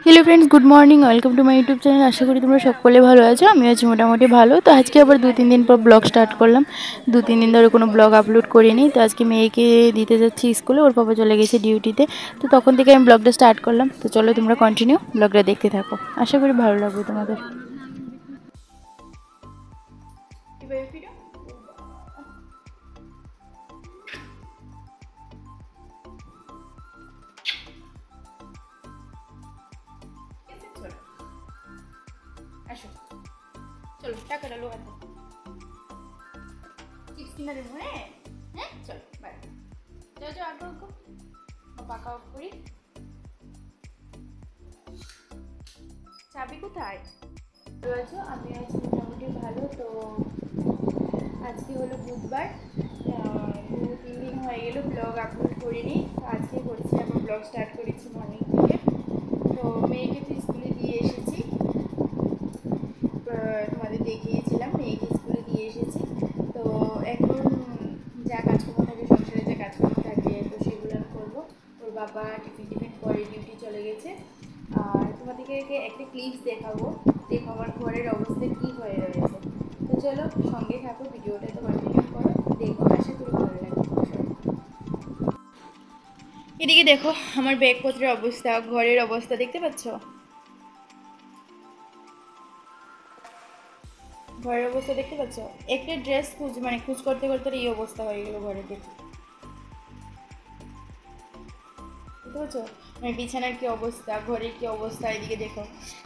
Hello friends good morning welcome to my YouTube channel. आशा करी तुम्हारा सकले भालो आछो। आमी आछि मोटामुटी भालो। तो आज के आबार 2-3 दिन पर ब्लग स्टार्ट करलाम। 2-3 दिन धरे कोनो ब्लग आपलोड करिनी। तो आज के मेयेके दिते जाচ্ছি स्कुले, ओर पापा चले गेছে ডিউটিতে। तो तखन থেকে আমি ব্লগটা स्टार्ट করলাম। तो चलो তোমরা কন্টিনিউ ব্লগটা দেখতে থাকো, আশা করি ভালো লাগবে তোমাদের। আসো চলো টাকাটা লোকাতে চিপস কিনে দেবো। হ্যাঁ হ্যাঁ চলো বাই। যাও যাও আগে ওকে পাকা অফ করি। চাবি কোথায়? ভালো আছো? আমি আছি মোটামুটি ভালো। তো আজকে হলো বুধবার, 2-3 দিন হয়ে গেল ব্লগ আপলোড করিনি। তো আজকে করছি, আবার ব্লগ স্টার্ট করেছি মর্নিং থেকে। তো মেয়েকে তো স্কুলে দিয়ে এসেছি, তোমাদের দেখিয়েছিলাম মেয়েকে স্কুলে দিয়ে এসেছি। তো এখন যা কাজকর্ম থাকে, সংসারে যা কাজকর্ম থাকে তো সেগুলো আমি করবো। ওর বাবা টিফিন করে ডিউটি চলে গেছে। আর তোমাদেরকে একটা ক্লিপস দেখাবো, দেখো আমার ঘরের অবস্থা কী হয়ে রয়েছে। তো চলো সঙ্গে থাকো, ভিডিওটা তো কন্টিনিউ করো, দেখো, আশা করি ভালো লাগবে। এদিকে দেখো আমার ব্যাগপত্রের অবস্থা, ঘরের অবস্থা দেখতে পাচ্ছ? ঘরের অবস্থা দেখতে পাচ্ছ? একটা ড্রেস খোঁজ করতে করতে এই অবস্থা হয়ে গেল ঘরে। দেখি বুঝতে পারছো মানে বিছানার কী অবস্থা, ঘরের কী অবস্থা, এদিকে দেখো।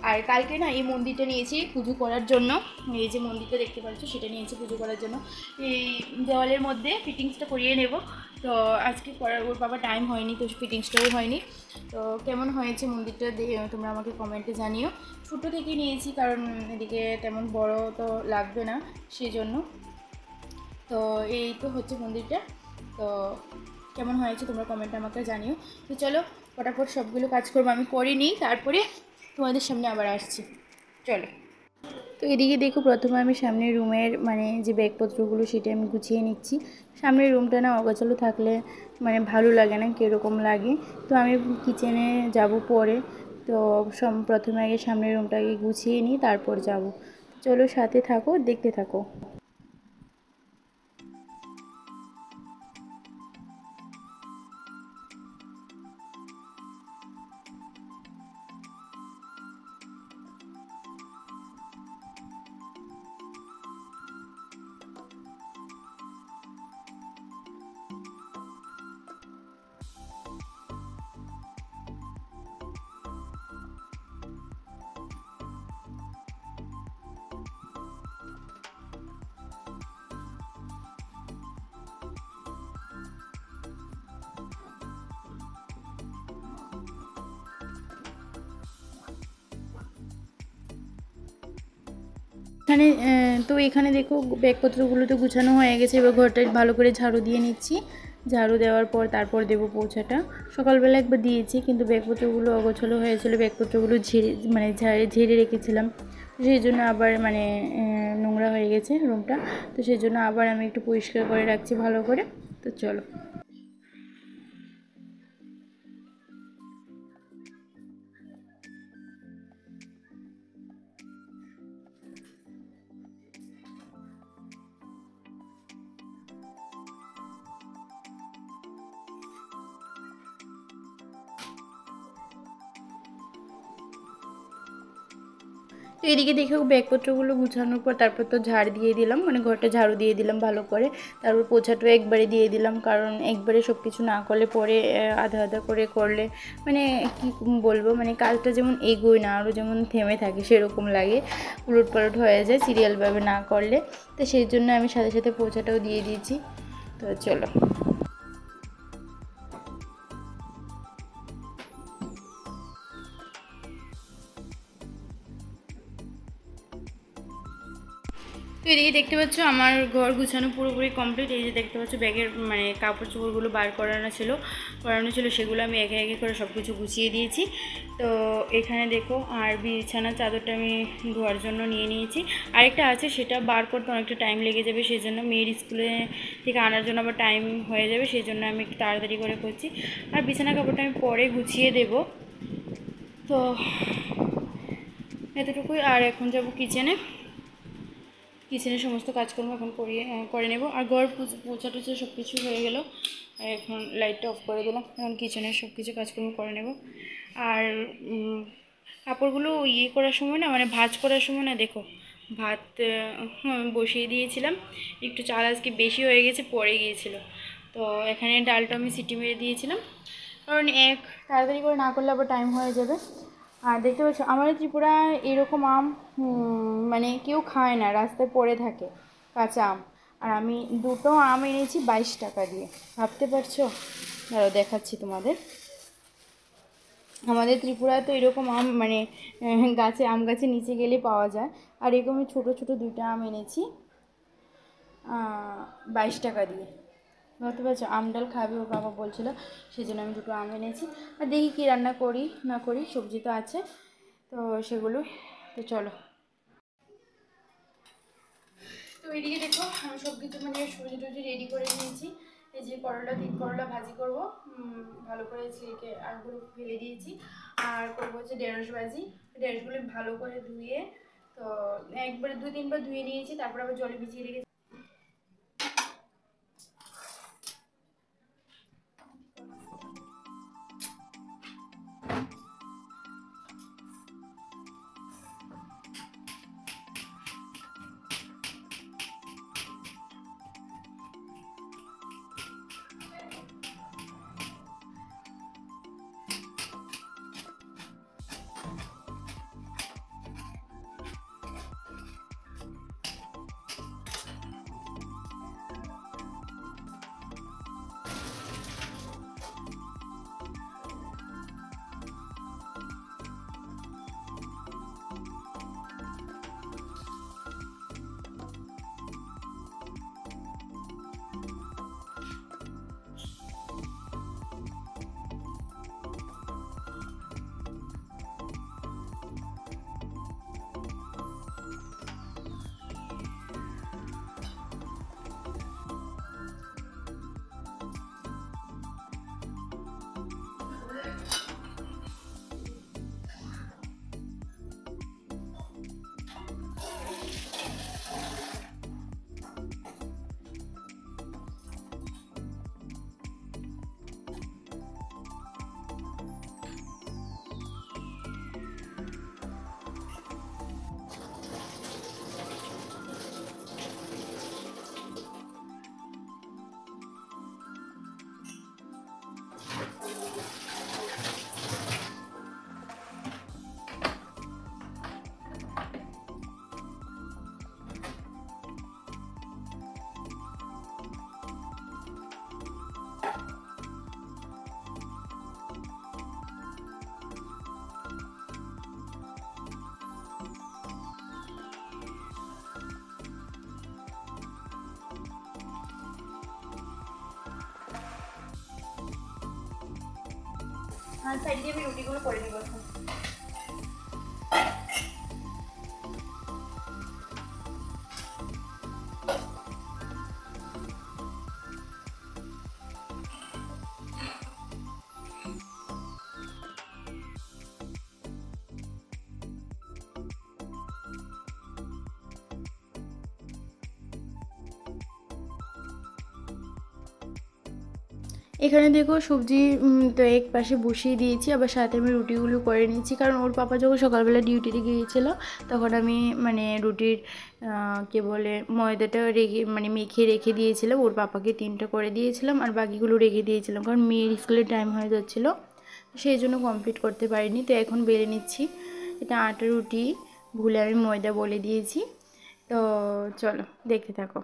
আর কালকে না এই মন্দিরটা নিয়েছি পুজো করার জন্য। এই যে মন্দিরটা দেখতে পাচ্ছ সেটা নিয়েছি পুজো করার জন্য। এই দেওয়ালের মধ্যে ফিটিংসটা করিয়ে নেব। তো আজকে করার ওর বাবা টাইম হয়নি, তো ফিটিংসটাও হয়নি। তো কেমন হয়েছে মন্দিরটা তোমরা আমাকে কমেন্টে জানিও। ছোটো থেকেই নিয়েছি কারণ এদিকে তেমন বড় তো লাগবে না, সেই জন্য। তো এই তো হচ্ছে মন্দিরটা। তো কেমন হয়েছে তোমরা কমেন্টে আমাকে জানিও। তো চলো ফটাফট সবগুলো কাজ করবো, আমি করে নিই, তারপরে তোমাদের সামনে আবার আসছি। চলো। তো এদিকে দেখো প্রথমে আমি সামনের রুমের মানে যে ব্যাগপত্রগুলো সেটা আমি গুছিয়ে নিচ্ছি। সামনের রুমটা না অগোছালো থাকলে মানে ভালো লাগে না, কীরকম লাগে। তো আমি কিচেনে যাব পরে। তো প্রথমে আগে সামনের রুমটাকে গুছিয়ে নিই, তারপর যাব। চলো সাথে থাকো, দেখতে থাকো। তো এখানে দেখো ব্যাগপত্রগুলো তো গুছানো হয়ে গেছে। এবার ঘরটা ভালো করে ঝাড়ু দিয়ে নিচ্ছি। ঝাড়ু দেওয়ার পর তারপর দেবো পোছাটা। সকালবেলা একবার দিয়েছি কিন্তু ব্যাগপত্রগুলো অগোছালো হয়েছিল, ব্যাগপত্রগুলো ঝেড়ে রেখেছিলাম। সেই জন্য আবার মানে নোংরা হয়ে গেছে রুমটা। তো সেই জন্য আবার আমি একটু পরিষ্কার করে রাখছি ভালো করে। তো চলো। তো এদিকে দেখে ব্যাগপত্রগুলো গুছানোর পর তারপর তো ঝাড় দিয়ে দিলাম, মানে ঘরটা ঝাড়ু দিয়ে দিলাম ভালো করে। তারপর পোছাটাও একবারে দিয়ে দিলাম, কারণ একবারে সব কিছু না করলে পরে আধা আধা করে করলে মানে কি বলবো, মানে কাজটা যেমন এগোয় না, আরও যেমন থেমে থাকে সেরকম লাগে, উলটপালট হয়ে যায় সিরিয়ালভাবে না করলে। তো সেই জন্য আমি সাথে সাথে পোছাটাও দিয়ে দিয়েছি। তো চলো। তো এদিকে দেখতে পাচ্ছ আমার ঘর গুছানো পুরোপুরি কমপ্লিট। এই যে দেখতে পাচ্ছ ব্যাগের মানে কাপড় চোপড়গুলো বার করানো ছিল সেগুলো আমি একে একে করে সব কিছু গুছিয়ে দিয়েছি। তো এখানে দেখো আর বিছানার চাদরটা আমি ধোয়ার জন্য নিয়ে নিয়েছি। আরেকটা আছে সেটা বার করতে অনেকটা টাইম লেগে যাবে, সেই জন্য মেয়ের স্কুলে থেকে আনার জন্য আবার টাইম হয়ে যাবে, সেই জন্য আমি একটু তাড়াতাড়ি করে করছি। আর বিছানা কাপড়টা আমি পরে গুছিয়ে দেবো। তো এতটুকুই। আর এখন যাব কিচেনে, কিচেনের সমস্ত কাজকর্ম এখন করে নেব। আর ঘর পোছা টোছা সব কিছু হয়ে গেল, আর এখন লাইটটা অফ করে দিলাম। এখন কিচেনের সব কিছু কাজকর্ম করে নেব। আর কাপড়গুলো করার সময় না, মানে ভাঁজ করার সময় না, দেখো ভাত বসিয়ে দিয়েছিলাম, একটু চাল আজকে বেশি হয়ে গেছে, পড়ে গিয়েছিল। তো এখানে ডালটা আমি সিটি মেরে দিয়েছিলাম, কারণ তাড়াতাড়ি করে না করলে আবার টাইম হয়ে যাবে। আর দেখতে পাচ্ছ আমাদের ত্রিপুরায় এরকম আম মানে কেউ খায় না, রাস্তায় পড়ে থাকে কাঁচা আম। আর আমি 2টো আম এনেছি 22 টাকা দিয়ে, ভাবতে পারছো? দাঁড়াও দেখাচ্ছি তোমাদের। আমাদের ত্রিপুরায় তো এরকম আম মানে আম গাছে নিচে গেলে পাওয়া যায়। আর এরকম ছোটো ছোটো 2টা আম এনেছি 22 টাকা দিয়ে। ভাবতে পারছো, আম ডাল খাবে ওর বাবা বলছিল, সেই জন্য আমি 2টো আম এনেছি। আর দেখি কী রান্না করি না করি, সবজি তো আছে, তো সেগুলো। তো চলো। তো এদিকে দেখো আমি সব কিছু মানে সবজি টবজি রেডি করে নিয়েছি। এই যে করলা ভাজি করব, ভালো করে ছেঁকে আলুগুলো ফেলে দিয়েছি। আর করবো হচ্ছে ঢেঁড়স ভাজি। ঢেঁড়সগুলো ভালো করে ধুয়ে, তো একবারে 2-3 বার ধুয়ে নিয়েছি, তারপর আবার জলে ভিজিয়ে রেখেছি। আর সাইড দিয়ে আমি রুটিগুলো করে নিব এখন। এখানে দেখো সবজি তো এক পাশে বসিয়ে দিয়েছি, আবার সাথে আমি রুটিগুলো করে নিচ্ছি, কারণ ওর পাপা যখন সকালবেলা ডিউটিতে গিয়েছিল তখন আমি মানে রুটির কে বলে ময়দাটা মানে মেখে রেখে দিয়েছিলাম, ওর পাপাকে 3টা করে দিয়েছিলাম, আর বাকিগুলো রেখে দিয়েছিলাম, কারণ মেয়ের স্কুলের টাইম হয়ে যাচ্ছিলো, সেই জন্য কমপ্লিট করতে পারিনি। তো এখন বেলে নিচ্ছি। এটা আটা রুটি, ভুলে আমি ময়দা বলে দিয়েছি। তো চলো দেখতে থাকো।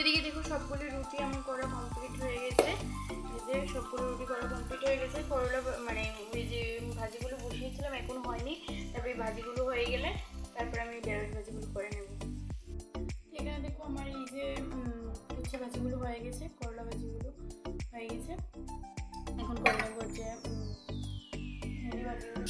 এদিকে দেখো সবগুলো রুটি আমার করা কমপ্লিট হয়ে গেছে। এই যে সবগুলো রুটি করা কমপ্লিট হয়ে গেছে। করলা মানে ওই যে ভাজিগুলো বসিয়েছিলাম এখনো হয়নি, তারপরে এই ভাজিগুলো হয়ে গেলে তারপরে আমি ঢেঁড়স ভাজিগুলো করে নেব। এখানে দেখো আমার এই যে উচ্ছে ভাজিগুলো হয়ে গেছে, করলা ভাজিগুলো হয়ে গেছে। এখন করে নেবো যে ভেন্ডি ভাজিগুলো।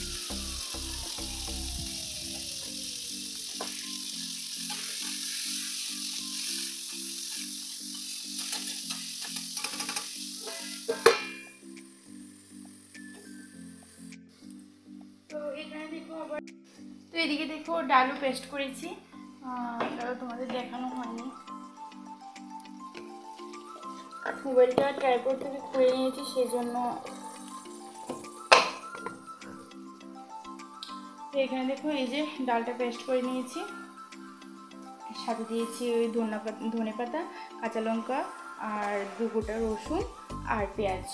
তো এখানে দেখো আবার, তো এদিকে দেখো ডালও পেস্ট করেছি, ডালও তোমাদের দেখানো হয়নি। মোবাইলটা ট্রাইপড থেকে খুলে নিয়েছি, সেই জন্য। এখানে দেখো এই যে ডালটা পেস্ট করে নিয়েছি, সাথে দিয়েছি ওই ধনে পাতা, কাঁচা লঙ্কা আর 2 গোটা রসুন আর পেঁয়াজ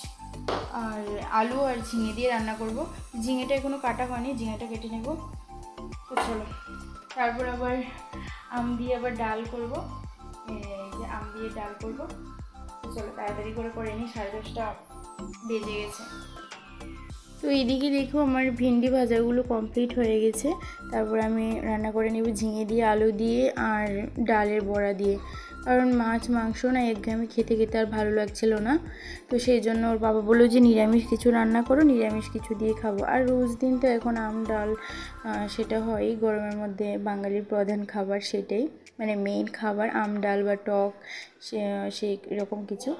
আর আলু আর ঝিঙে দিয়ে রান্না করব। ঝিঙেটা এখনো কাটা হয়নি, ঝিঙেটা কেটে নেব। তো চলো, তারপর আবার আম দিয়ে আবার ডাল করব। এই যে আম দিয়ে ডাল করব। তো চলো তাড়াতাড়ি করে নিই, 10:30টা বেজে গেছে। তো এইদিকে দেখো আমার ভিন্ডি ভাজাগুলো কমপ্লিট হয়ে গেছে। তারপর আমি রান্না করে নেব ঝিঙে দিয়ে, আলু দিয়ে আর ডালের বড়া দিয়ে। কারণ মাছ মাংস না একঘেয়েমি খেতে খেতে আর ভালো লাগছিল না। তো সেই জন্য ওর বাবা বললো যে নিরামিষ কিছু রান্না করো, নিরামিষ কিছু দিয়ে খাবো। আর রোজ দিন তো এখন আম ডাল সেটা হয়ই, গরমের মধ্যে বাঙালির প্রধান খাবার সেটাই, মানে মেইন খাবার আম ডাল বা টক সেই এরকম কিছু।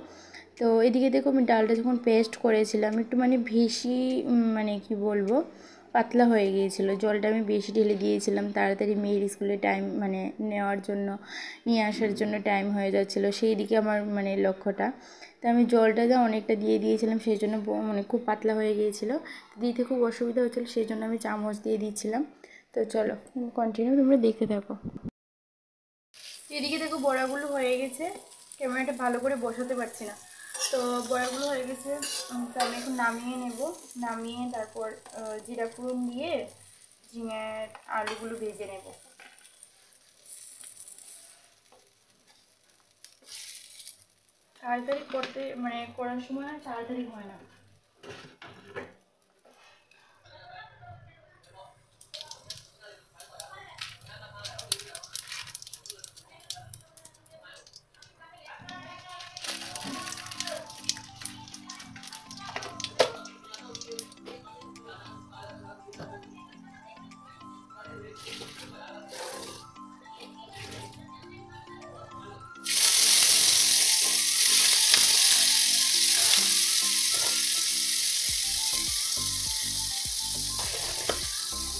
তো এদিকে দেখো আমি ডালটা যখন পেস্ট করেছিলাম একটু মানে বেশি মানে কি বলবো পাতলা হয়ে গিয়েছিল, জলটা আমি বেশি ঢেলে দিয়েছিলাম। তাড়াতাড়ি মেয়ের স্কুলে টাইম মানে নেওয়ার জন্য, নিয়ে আসার জন্য টাইম হয়ে যাচ্ছিলো, সেই দিকে আমার মানে লক্ষ্যটা। তো আমি জলটা যা অনেকটা দিয়ে দিয়েছিলাম, সেই জন্য মানে খুব পাতলা হয়ে গিয়েছিলো, দিতে খুব অসুবিধা হচ্ছিলো, সেই জন্য আমি চামচ দিয়ে দিচ্ছিলাম। তো চলো কন্টিনিউ তোমরা দেখতে থাকো। এদিকে দেখো বড়াগুলো হয়ে গেছে, ক্যামেরাটা ভালো করে বসাতে পারছি না। তো বড়াগুলো হয়ে গেছে, তো আমি এখন নামিয়ে নেব। নামিয়ে তারপর জিরা ফোড়ন দিয়ে ঝিঙের আলুগুলো ভেজে নেব। তাড়াতাড়ি করতে মানে করার সময় না তাড়াতাড়ি হয় না।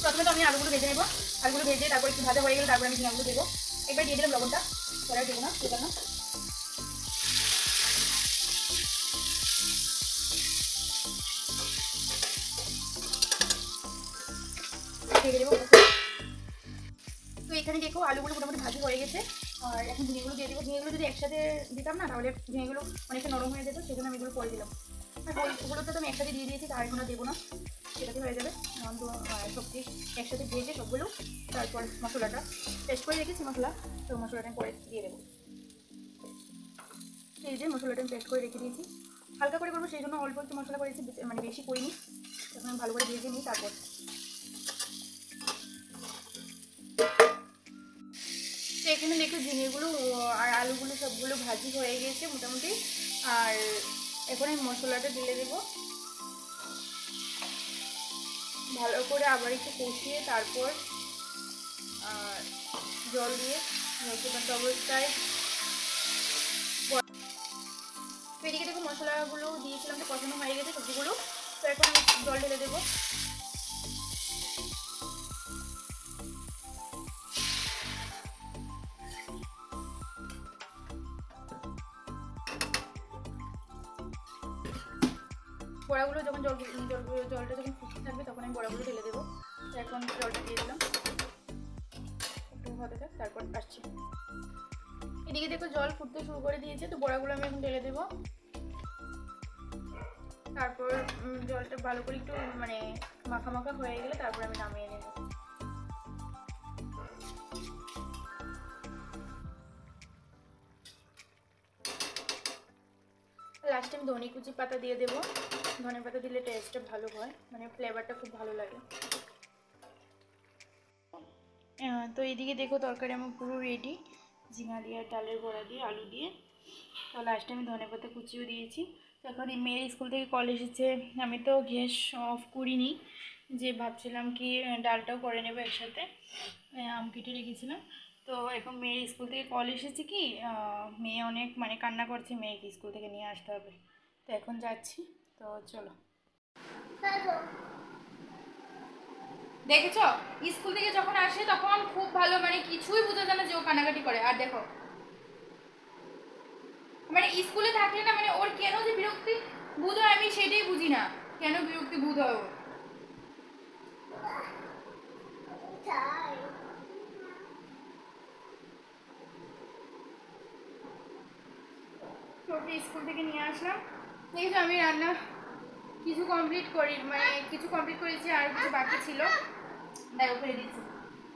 প্রথমে তো আমি আলুগুলো ভেজে নেবো, আলুগুলো ভেজে তারপর একটু ভাজা হয়ে গেলে তারপর আমি ঝিঙাগুলো দেবো। একবার দিয়ে দিলাম লবণটা, পরে দেবো না সেটা না। ঢেকে দেবো। তো এখানে দেখো আলুগুলো মোটামুটি ভাজি হয়ে গেছে, আর এখন ঝিঙেগুলো দিয়ে দেবো। ঝিঙেগুলো যদি একসাথে দিতাম না তাহলে ঝিঙেগুলো অনেকটা নরম হয়ে যেত, সেই জন্য আমি এগুলো পরে দিলাম। আর হলুদটা তো আমি একসাথে দিয়ে দিয়েছি, আর এখন দেবো না, সেটাতে হয়ে যাবে। সবজি একসাথে ভেজে সবগুলো, তারপর মশলাটা পেস্ট করে রেখেছি মশলা, তো মশলাটা আমি পরে দিয়ে দেবো। এই যে মশলাটা আমি পেস্ট করে রেখে দিয়েছি, হালকা করে করবো সেই জন্য অল্প একটু মশলা করেছি, মানে বেশি করিনি। এখন আমি ভালো করে ভেজে নিই তারপর। তো এখানে দেখো ঝিঙেগুলো আর আলুগুলো সবগুলো ভাজি হয়ে গেছে মোটামুটি। আর এখন আমি মশলাটা ঢেলে দেবো, ভালো করে আবার একটু কষিয়ে তারপর জল দিয়ে নতুন অবস্থায়। তো এদিকে দেখো মশলাগুলো দিয়েছিলাম, তো কষানো হয়ে গেছে সবজিগুলো। তো এখন আমি জল ঢেলে দেবো। বড়াগুলো যখন জলটা যখন ফুটতে থাকবে তখন আমি বড়াগুলো ঢেলে দেবো। তো এখন জলটা দিয়ে দিলাম, একটু হতে থাক তারপর আসছি। এদিকে দেখো জল ফুটতে শুরু করে দিয়েছে, তো বড়াগুলো আমি এখন ঢেলে দেবো। তারপর জলটা ভালো করে একটু মানে মাখা মাখা হয়ে গেলে তারপর আমি নামিয়ে নেব। লাস্টে আমি ধনে কুচি পাতা দিয়ে দেবো। ধনে পাতা দিলে টেস্টটা ভালো হয়, মানে ফ্লেভারটা খুব ভালো লাগে। তো এইদিকে দেখো তরকারি আমার পুরো রেডি, ঝিঙা দিয়ে ডালের বড়া দিয়ে আলু দিয়ে। তো লাস্টে আমি ধনে পাতা কুচিও দিয়েছি। তো এখন এই মেয়ের স্কুল থেকে কল এসেছে, আমি তো গ্যাস অফ করিনি, যে ভাবছিলাম কি ডালটাও করে নেবো একসাথে, আম কেটে রেখেছিলাম। তো এখন মেয়ের স্কুল থেকে কল এসেছে কি মেয়ে অনেক মানে কান্না করছে, মেয়েকে স্কুল থেকে নিয়ে আসতে হবে। তো এখন যাচ্ছি, তো চলো। দেখেছো স্কুল থেকে যখন আসে তখন খুব ভালো, মানে কিছুই বোঝা যায় না যে ও কান্নাকাটি করে। আর দেখো মানে স্কুলে থাকলে না, মানে ওর কেন যে বিরক্তি বোধ হয় আমি সেটাই বুঝি না, কেন বিরক্তি বোধ হয় ওর। ওকে স্কুল থেকে নিয়ে আসলাম। দেখেছো আমি রান্না কিছু কমপ্লিট করি, মানে কিছু কমপ্লিট করেছি, আর কিছু বাকি ছিল, দেখো ফেলে দিচ্ছি।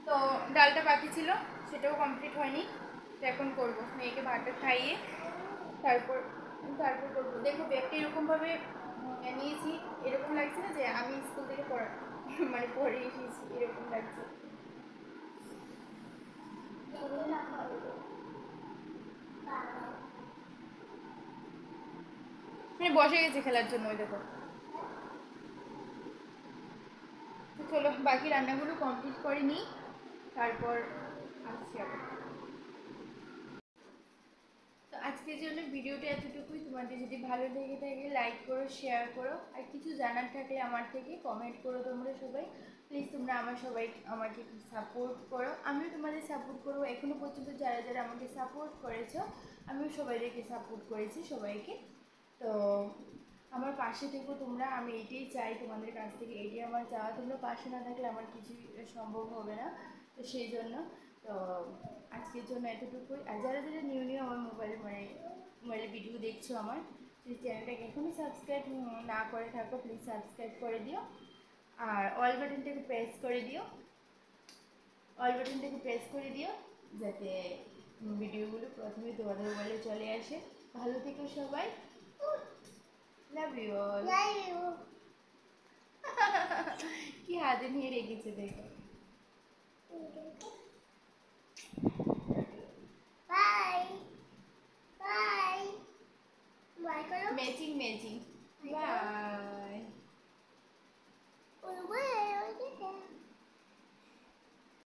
তো ডালটা বাকি ছিল, সেটাও কমপ্লিট হয়নি। তো এখন করবো, মেয়েকে ভাতটা খাইয়ে তারপর তারপর করবো। দেখো ব্যাগটা এরকমভাবে নিয়েছি, এরকম লাগছে না যে আমি স্কুল থেকে পড়া মানে পড়ে এসেছি, এরকম লাগছে। মানে বসে গেছে খেলার জন্য, ওই দেখো। তো চলো বাকি রান্নাগুলো কমপ্লিট করে নিই, তারপর আসছি আবার। তো আজকের জন্য ভিডিওটা এতটুকুই। তোমাদের যদি ভালো লেগে থাকে লাইক করো, শেয়ার করো, আর কিছু জানার থাকলে আমার থেকে কমেন্ট করো। তোমরা সবাই প্লিজ তোমরা আমাকে সাপোর্ট করো, আমিও তোমাদের সাপোর্ট করবো। এখনও পর্যন্ত যারা যারা আমাকে সাপোর্ট করেছো, আমিও সবাইকে সাপোর্ট করেছি, সবাইকে। তো আমার পাশে থেকো তোমরা, আমি এটাই চাই তোমাদের কাছ থেকে, এটাই আমার চাওয়া। তোমরা পাশে না থাকলে আমার কিছুই সম্ভব হবে না। তো সেই জন্য তো আজকের জন্য এতটুকুই। আর যারা যারা নিউ নিউ আমার মোবাইলে ভিডিও দেখছো, আমার প্লিজ চ্যানেলটাকে এখনই সাবস্ক্রাইব না করে থাকো, প্লিজ সাবস্ক্রাইব করে দিও। আর অল বাটনটাকে প্রেস করে দিও, যাতে ভিডিওগুলো প্রথমে তোমাদের মোবাইলে চলে আসে। ভালো থেকো সবাই, লাভ ইউ অল। কি হাতে নিয়ে রেখেছে দেখো।